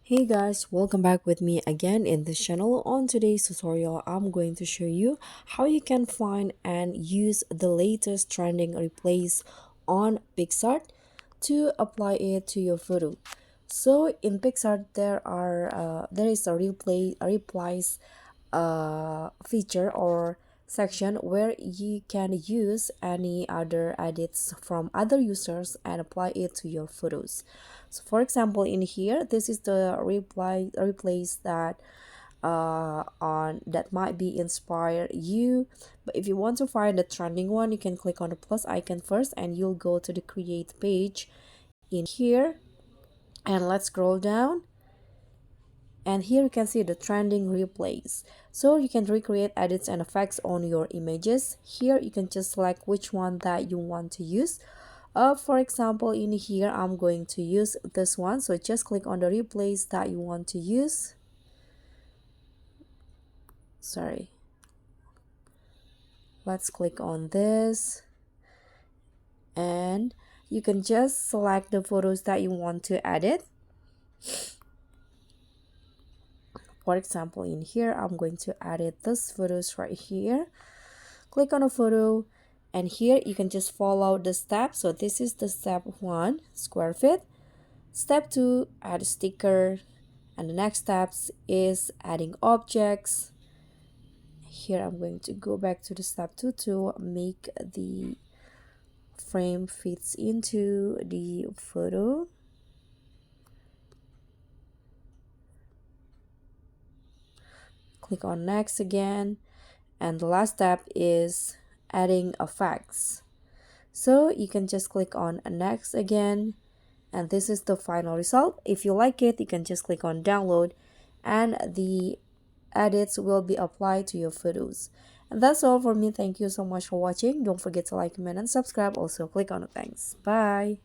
Hey guys, welcome back with me again in this channel. On today's tutorial, I'm going to show you how you can find and use the latest trending replace on Picsart to apply it to your photo. So in Picsart, there is a replies feature or section where you can use any other edits from other users and apply it to your photos. So for example, in here, this is the replace that on that might be inspire you. But if you want to find the trending one, you can click on the plus icon first and you'll go to the create page in here, and let's scroll down, and here you can see the trending replays. So you can recreate edits and effects on your images. Here you can just select which one that you want to use. For example, in here I'm going to use this one, so just click on the replays that you want to use. Sorry, let's click on this, and you can just select the photos that you want to edit. For example, in here I'm going to edit this photos right here. Click on a photo, and here you can just follow the steps. So this is the step 1, square fit. Step 2, add a sticker, and the next steps is adding objects. Here I'm going to go back to the step 2 to make the frame fits into the photo. Click on next again, and the last step is adding effects. So you can just click on next again, and this is the final result. If you like it, you can just click on download, and the edits will be applied to your photos. And that's all for me. Thank you so much for watching. Don't forget to like, comment, and subscribe. Also click on the thanks. Bye.